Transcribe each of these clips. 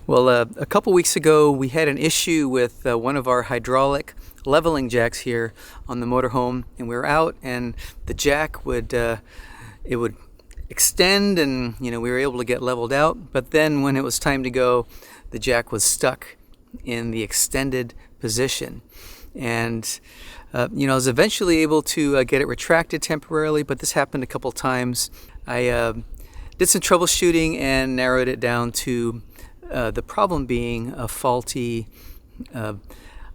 Well, a couple weeks ago we had an issue with one of our hydraulic leveling jacks here on the motorhome, and we were out and the jack would it would extend, and we were able to get leveled out, but then when it was time to go, the jack was stuck in the extended position. And I was eventually able to get it retracted temporarily, but this happened a couple times. I did some troubleshooting and narrowed it down to the problem being a faulty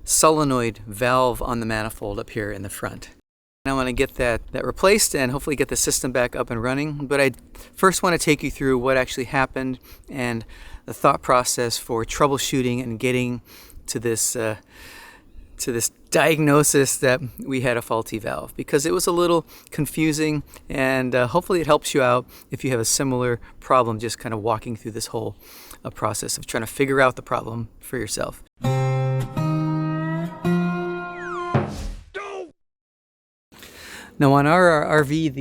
solenoid valve on the manifold up here in the front. And I want to get that replaced and hopefully get the system back up and running. But I first want to take you through what actually happened and the thought process for troubleshooting and getting to this diagnosis that we had a faulty valve, because it was a little confusing, and hopefully it helps you out if you have a similar problem, just kind of walking through this whole process of trying to figure out the problem for yourself. Now on our RV,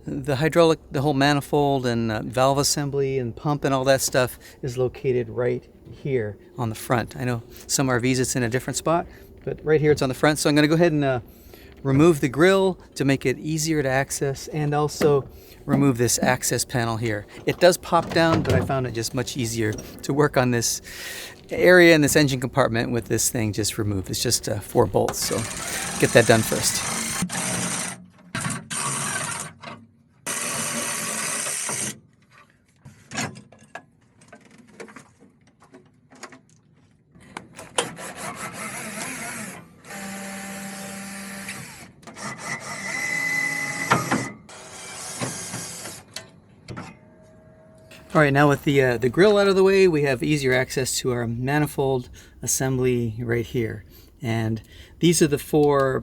the hydraulic, the whole manifold and valve assembly and pump and all that stuff is located right here on the front. I know some RVs it's in a different spot, but right here it's on the front. So I'm going to go ahead and remove the grill to make it easier to access, and also remove this access panel here. It does pop down, but I found it just much easier to work on this area in this engine compartment with this thing just removed. It's just 4 bolts, so get that done first. All right, now with the grill out of the way, we have easier access to our manifold assembly right here. And these are the 4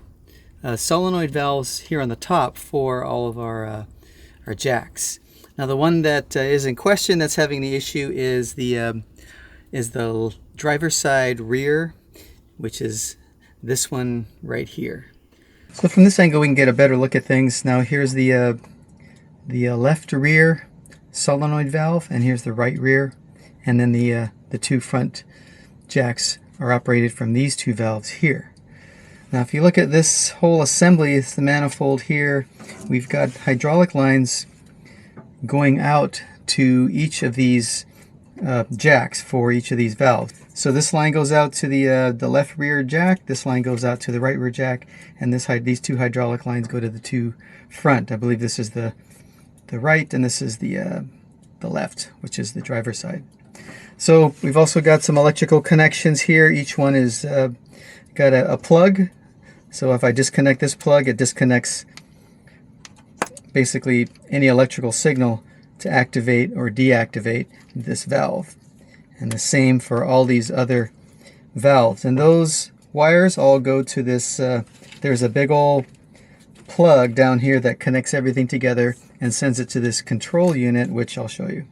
solenoid valves here on the top for all of our jacks. Now the one that is in question that's having the issue is the driver's side rear, which is this one right here. So from this angle we can get a better look at things. Now here's the left rear solenoid valve, and here's the right rear, and then the 2 front jacks are operated from these 2 valves here. Now if you look at this whole assembly, it's the manifold here. We've got hydraulic lines going out to each of these jacks for each of these valves. So this line goes out to the left rear jack, this line goes out to the right rear jack, and these 2 hydraulic lines go to the 2 front. I believe this is the right, and this is the left, which is the driver's side. So we've also got some electrical connections here. Each one is got a plug. So if I disconnect this plug, it disconnects basically any electrical signal to activate or deactivate this valve. And the same for all these other valves. And those wires all go to this, there's a big old plug down here that connects everything together and sends it to this control unit, which I'll show you.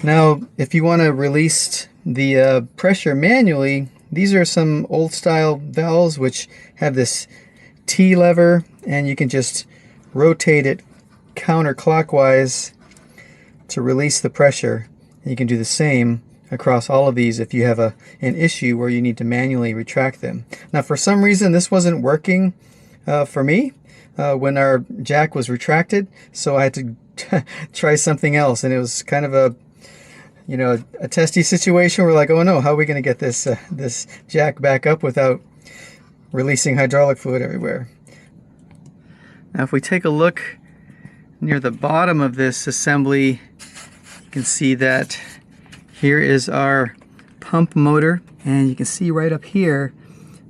Now if you want to release the pressure manually, these are some old style valves which have this T lever, and you can just rotate it counterclockwise to release the pressure. And you can do the same across all of these if you have an issue where you need to manually retract them. Now for some reason this wasn't working for me when our jack was retracted, so I had to try something else, and it was kind of a testy situation. We're like, oh no, how are we going to get this this jack back up without releasing hydraulic fluid everywhere? Now if we take a look near the bottom of this assembly, you can see that here is our pump motor, and you can see right up here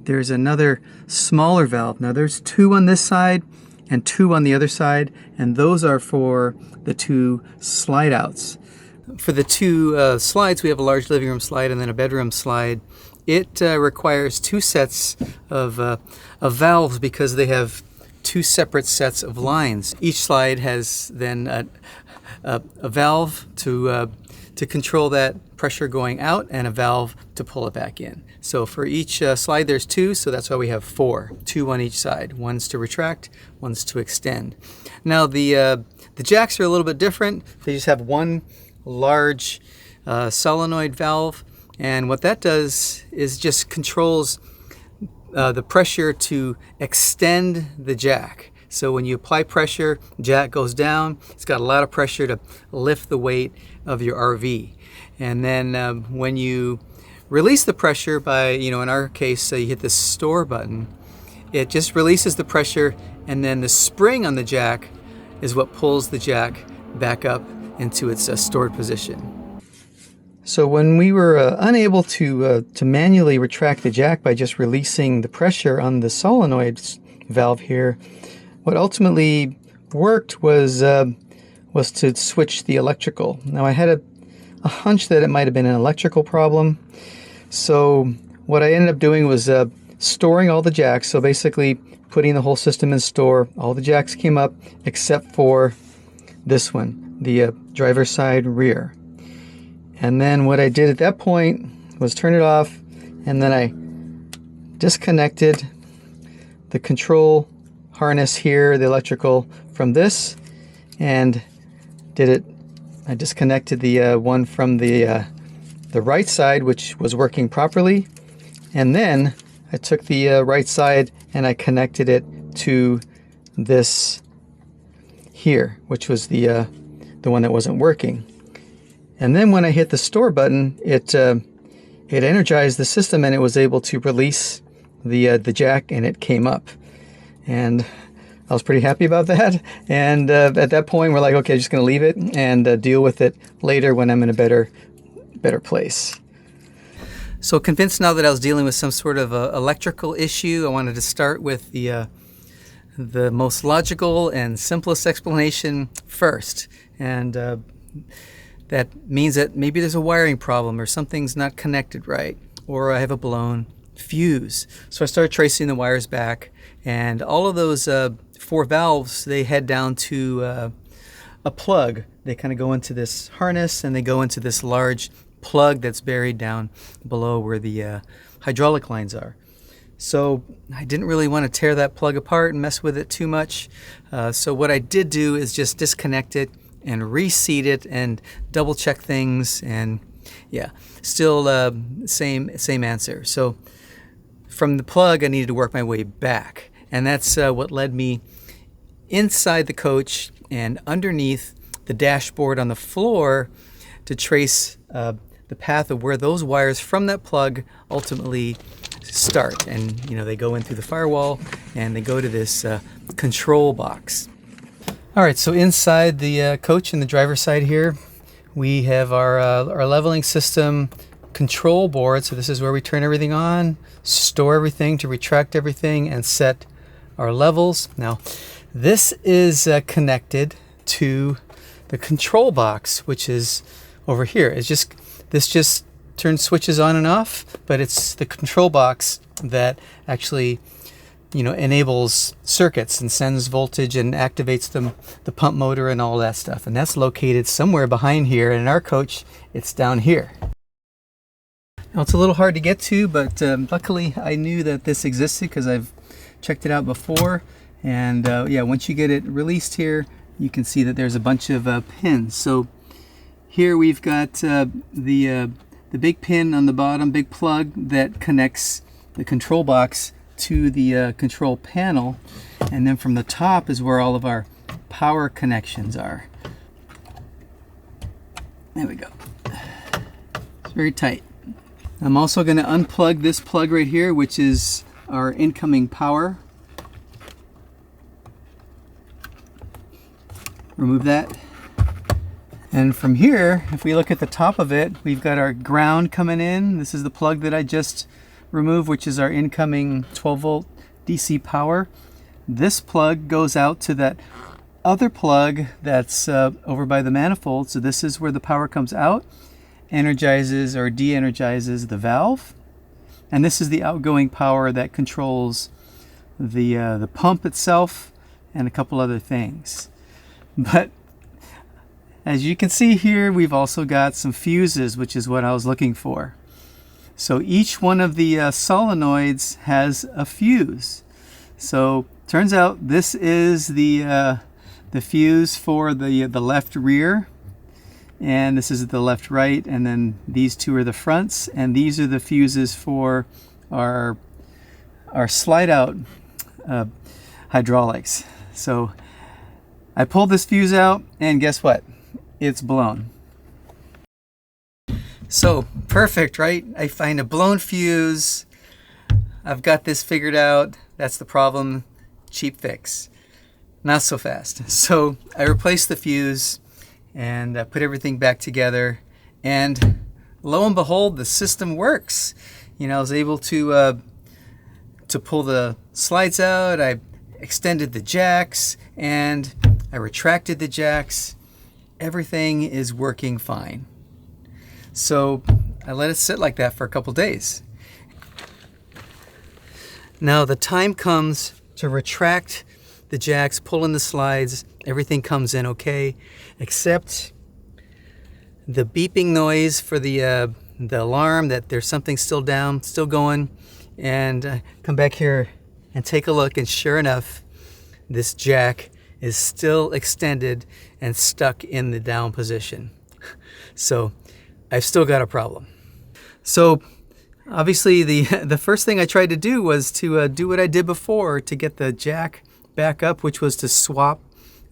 there's another smaller valve. Now there's 2 on this side and 2 on the other side, and those are for the 2 slide outs. For the 2 slides, we have a large living room slide and then a bedroom slide. It requires 2 sets of valves because they have 2 separate sets of lines. Each slide has then a valve to control that pressure going out, and a valve to pull it back in. So for each slide there's 2, so that's why we have 4, 2 on each side. One's to retract, one's to extend. Now the jacks are a little bit different. They just have one large solenoid valve, and what that does is just controls the pressure to extend the jack. So when you apply pressure, jack goes down. It's got a lot of pressure to lift the weight of your RV. And then when you release the pressure by, in our case, you hit the store button, it just releases the pressure, and then the spring on the jack is what pulls the jack back up into its stored position. So when we were unable to manually retract the jack by just releasing the pressure on the solenoid valve here, what ultimately worked was to switch the electrical. Now I had a hunch that it might have been an electrical problem, so what I ended up doing was storing all the jacks. So basically putting the whole system in store. All the jacks came up except for this one, the driver's side rear. And then what I did at that point was turn it off, and then I disconnected the control harness here, the electrical, from this, and I disconnected the one from the right side, which was working properly, and then I took the right side and I connected it to this here, which was the one that wasn't working. And then when I hit the store button, it energized the system, and it was able to release the jack, and it came up. And I was pretty happy about that. And at that point, we're like, okay, just going to leave it and deal with it later when I'm in a better place. So convinced now that I was dealing with some sort of electrical issue, I wanted to start with the most logical and simplest explanation first. And that means that maybe there's a wiring problem, or something's not connected right, or I have a blown fuse. So I started tracing the wires back, and all of those 4 valves, they head down to a plug. They kind of go into this harness, and they go into this large plug that's buried down below where the hydraulic lines are. So I didn't really want to tear that plug apart and mess with it too much. So what I did do is just disconnect it and reseat it and double check things, and yeah, still same answer. So from the plug, I needed to work my way back, and that's what led me inside the coach and underneath the dashboard on the floor to trace the path of where those wires from that plug ultimately start. And they go in through the firewall, and they go to this control box. All right, so inside the coach in the driver's side here, we have our leveling system control board. So this is where we turn everything on, store everything, to retract everything, and set our levels. Now, this is connected to the control box, which is over here. This just turns switches on and off, but it's the control box that actually enables circuits and sends voltage and activates the pump motor and all that stuff. And that's located somewhere behind here. And in our coach, it's down here. Now it's a little hard to get to, but luckily I knew that this existed because I've checked it out before. And yeah, once you get it released here, you can see that there's a bunch of pins. So here we've got the big pin on the bottom, big plug that connects the control box to the control panel, and then from the top is where all of our power connections are. There we go. It's very tight. I'm also going to unplug this plug right here, which is our incoming power. Remove that. And from here, if we look at the top of it, we've got our ground coming in. This is the plug that I just removed, which is our incoming 12-volt DC power. This plug goes out to that other plug that's over by the manifold. So this is where the power comes out, energizes or de-energizes the valve. And this is the outgoing power that controls the pump itself and a couple other things. But as you can see here, we've also got some fuses, which is what I was looking for. So each one of the solenoids has a fuse. So turns out this is the fuse for the left rear, and this is the left right, and then these two are the fronts, and these are the fuses for our slide out hydraulics. So I pulled this fuse out, and guess what? It's blown. So perfect, right? I find a blown fuse. I've got this figured out. That's the problem. Cheap fix. Not so fast. So I replaced the fuse and put everything back together, and lo and behold, the system works. You know, I was able to pull the slides out. I extended the jacks and I retracted the jacks. Everything is working fine. So I let it sit like that for a couple days. Now the time comes to retract the jacks, pull in the slides. Everything comes in okay, except the beeping noise for the alarm that there's something still down, still going. And I come back here and take a look, and sure enough, this jack is still extended and stuck in the down position. So I've still got a problem. So obviously the first thing I tried to do was to do what I did before to get the jack back up, which was to swap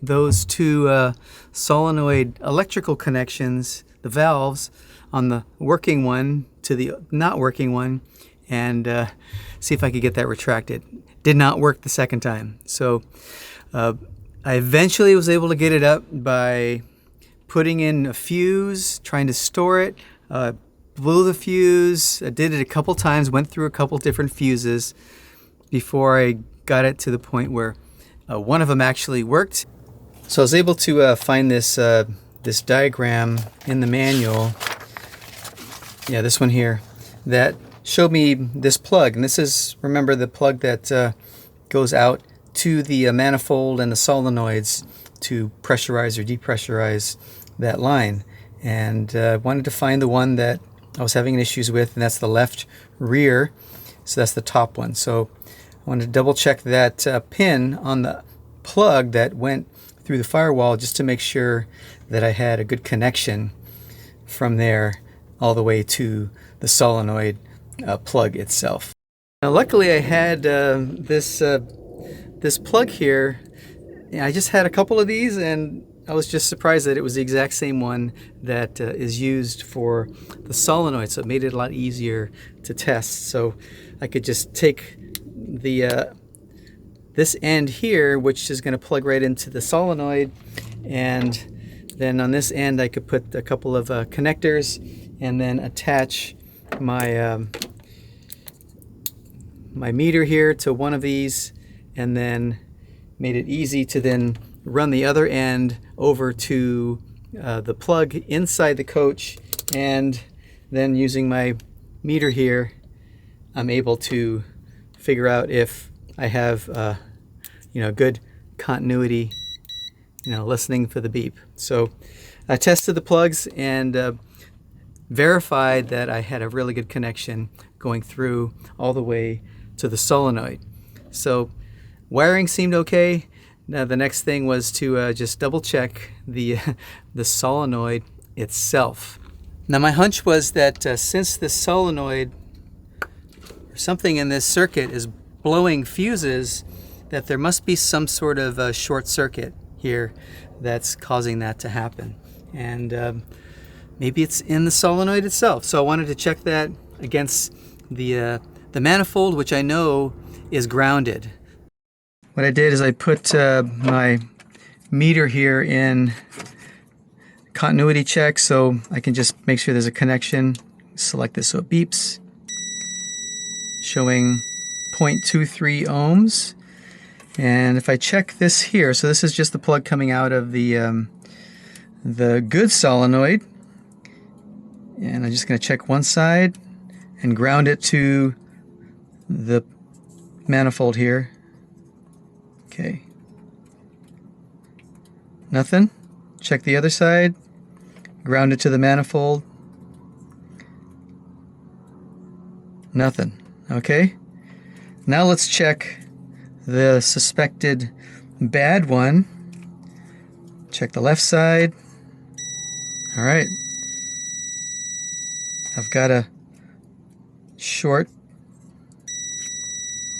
those two solenoid electrical connections, the valves, on the working one to the not working one, and see if I could get that retracted. Did not work the second time. So I eventually was able to get it up by putting in a fuse, trying to store it, blew the fuse. I did it a couple times, went through a couple different fuses before I got it to the point where one of them actually worked. So I was able to find this this diagram in the manual. Yeah, this one here, that showed me this plug. And this is, remember, the plug that goes out to the manifold and the solenoids to pressurize or depressurize that line. And I wanted to find the one that I was having issues with, and that's the left rear. So that's the top one. So I wanted to double check that pin on the plug that went through the firewall, just to make sure that I had a good connection from there all the way to the solenoid plug itself. Now luckily I had this plug here. I just had a couple of these, and I was just surprised that it was the exact same one that is used for the solenoid, so it made it a lot easier to test. So I could just take the this end here, which is going to plug right into the solenoid, and then on this end I could put a couple of connectors and then attach my my meter here to one of these, and then made it easy to then run the other end over to the plug inside the coach, and then using my meter here I'm able to figure out if I have you know, good continuity, you know, listening for the beep. So I tested the plugs and verified that I had a really good connection going through all the way to the solenoid. So wiring seemed okay. Now the next thing was to just double check the solenoid itself. Now my hunch was that since the solenoid or something in this circuit is blowing fuses, that there must be some sort of short circuit here that's causing that to happen. And maybe it's in the solenoid itself. So I wanted to check that against the manifold, which I know is grounded. What I did is I put my meter here in continuity check, so I can just make sure there's a connection. Select this so it beeps, showing 0.23 ohms. And if I check this here, so this is just the plug coming out of the good solenoid, and I'm just going to check one side and ground it to the manifold here. Okay. Nothing. Check the other side. Ground it to the manifold. Nothing. Okay. Now let's check the suspected bad one. Check the left side. All right, I've got a short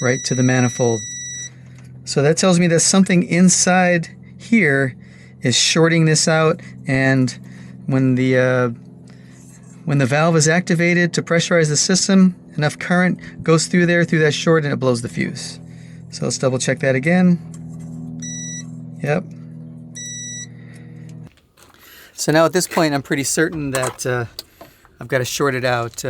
right to the manifold. So that tells me that something inside here is shorting this out, and when the valve is activated to pressurize the system, enough current goes through there, through that short, and it blows the fuse. So let's double check that again. Yep. So now at this point I'm pretty certain that I've got a shorted out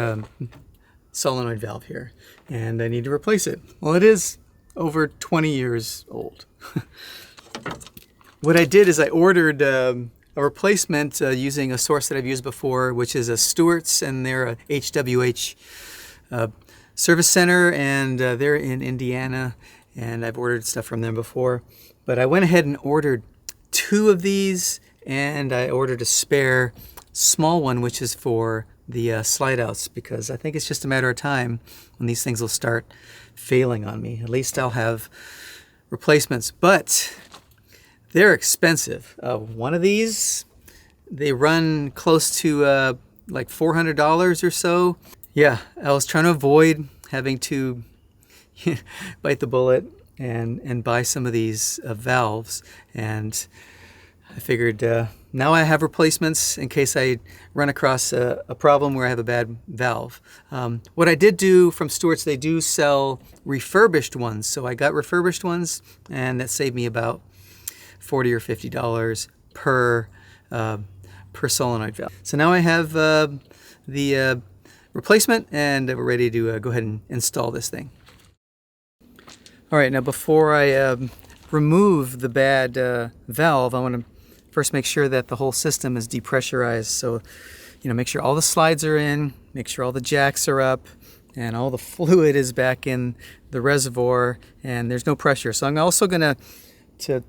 solenoid valve here, and I need to replace it. Well, it is over 20 years old. What I did is I ordered a replacement using a source that I've used before, which is a Stewart's, and they're a HWH service center, and they're in Indiana, and I've ordered stuff from them before. But I went ahead and ordered 2 of these, and I ordered a spare small one, which is for the slide outs, because I think it's just a matter of time when these things will start failing on me. At least I'll have replacements, but they're expensive. One of these, they run close to like $400 or so. Yeah, I was trying to avoid having to bite the bullet and buy some of these valves, and I figured now I have replacements in case I run across a problem where I have a bad valve. What I did do from Stewart's, they do sell refurbished ones, so I got refurbished ones, and that saved me about $40 or $50 per solenoid valve. So now I have the replacement, and we're ready to go ahead and install this thing. All right, now before I remove the bad valve, I want to first make sure that the whole system is depressurized. So, make sure all the slides are in, make sure all the jacks are up, and all the fluid is back in the reservoir, and there's no pressure. So I'm also going to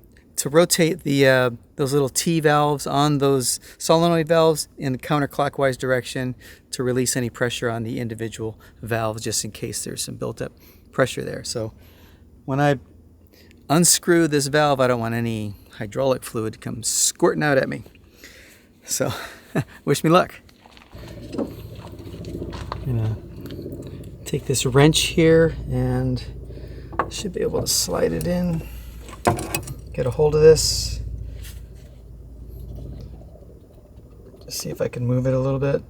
rotate the those little T valves on those solenoid valves in the counterclockwise direction to release any pressure on the individual valves, just in case there's some built-up pressure there. So when I unscrew this valve, I don't want any hydraulic fluid to come squirting out at me. So wish me luck. I'm gonna take this wrench here and should be able to slide it in, get a hold of this, just see if I can move it a little bit.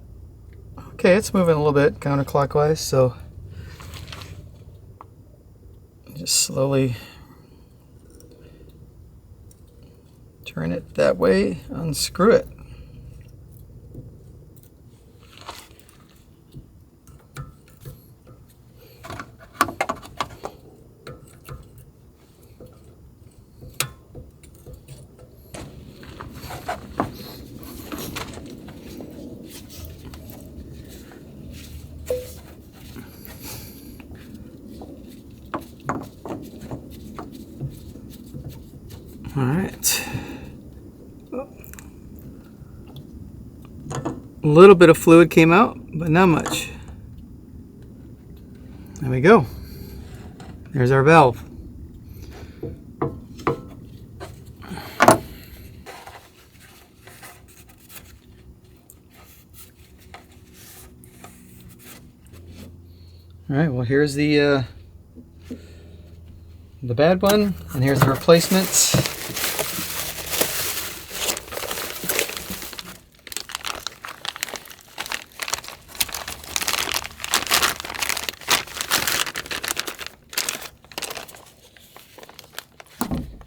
Okay, it's moving a little bit counterclockwise, so just slowly turn it that way, unscrew it. All right. A little bit of fluid came out, but not much. There we go. There's our valve. All right, well, here's the bad one, and here's the replacement.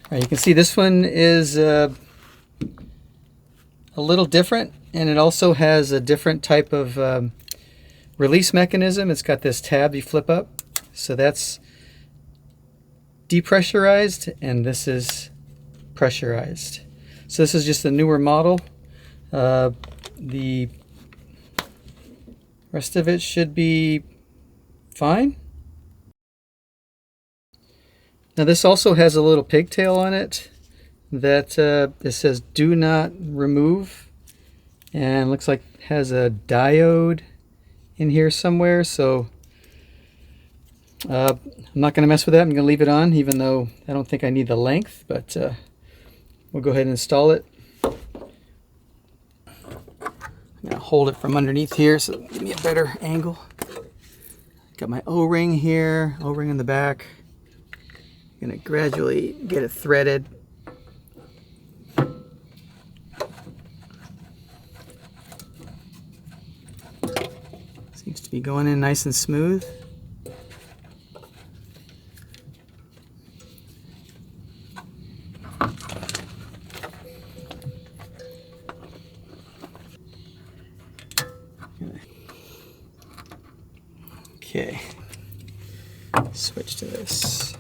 All right, you can see this one is a little different, and it also has a different type of release mechanism. It's got this tab you flip up, so that's depressurized, and this is pressurized. So this is just a newer model. The rest of it should be fine. Now this also has a little pigtail on it that it says do not remove, and looks like it has a diode in here somewhere, so I'm not going to mess with that. I'm going to leave it on, even though I don't think I need the length, but we'll go ahead and install it. I'm gonna hold it from underneath here so it'll give me a better angle. Got my O-ring here, O-ring in the back. I'm gonna gradually get it threaded. Seems to be going in nice and smooth. Okay, switch to this.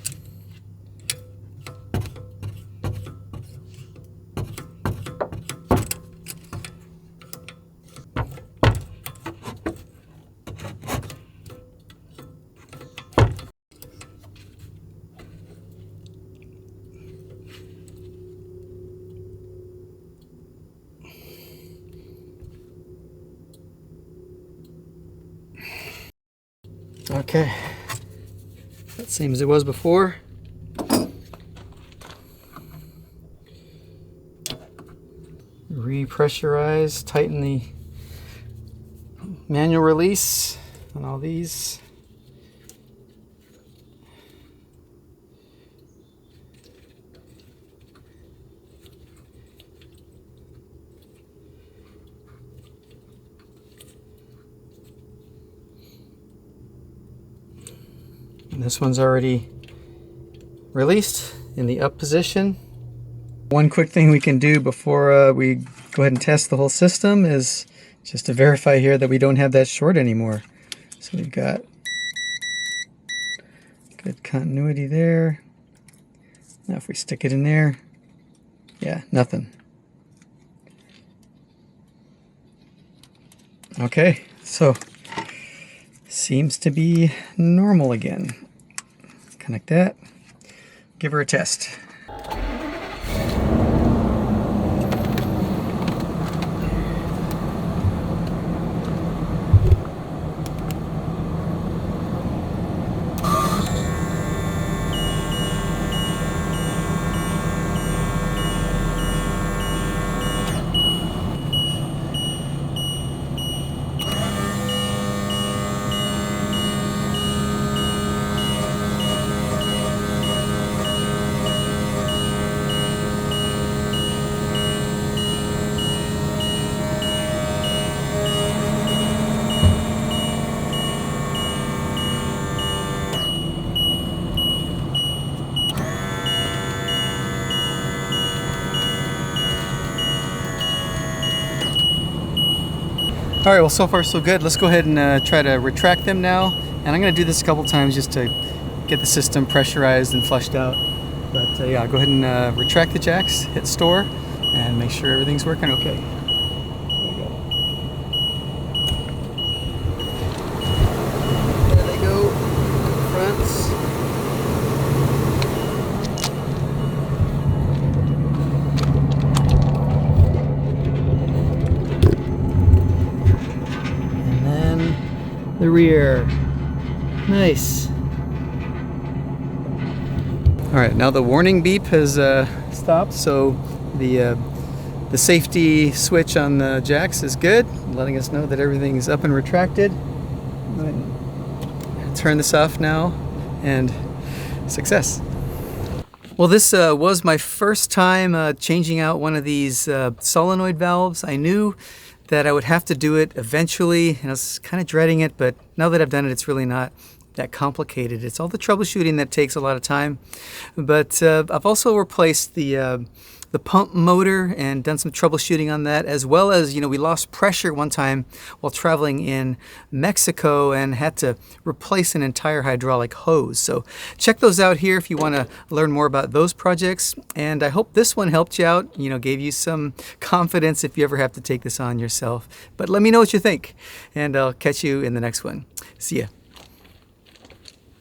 Okay, that same as it was before. Repressurize, tighten the manual release on all these. And this one's already released in the up position. One quick thing we can do before we go ahead and test the whole system is just to verify here that we don't have that short anymore. So we've got good continuity there. Now if we stick it in there, yeah, nothing. Okay, so seems to be normal again. Connect that, give her a test. All right, well, so far so good. Let's go ahead and try to retract them now. And I'm gonna do this a couple times just to get the system pressurized and flushed out. But yeah, I'll go ahead and retract the jacks, hit store, and make sure everything's working okay. There they go, fronts. The rear. Nice. All right, now the warning beep has stopped, so the safety switch on the jacks is good, letting us know that everything's up and retracted. Turn this off now, and success. Well, this was my first time changing out one of these solenoid valves. I knew that I would have to do it eventually, and I was kind of dreading it, but now that I've done it, it's really not that complicated. It's all the troubleshooting that takes a lot of time. But I've also replaced the pump motor and done some troubleshooting on that, as well as, we lost pressure one time while traveling in Mexico and had to replace an entire hydraulic hose. So check those out here if you want to learn more about those projects. And I hope this one helped you out, gave you some confidence if you ever have to take this on yourself. But let me know what you think, and I'll catch you in the next one. See ya.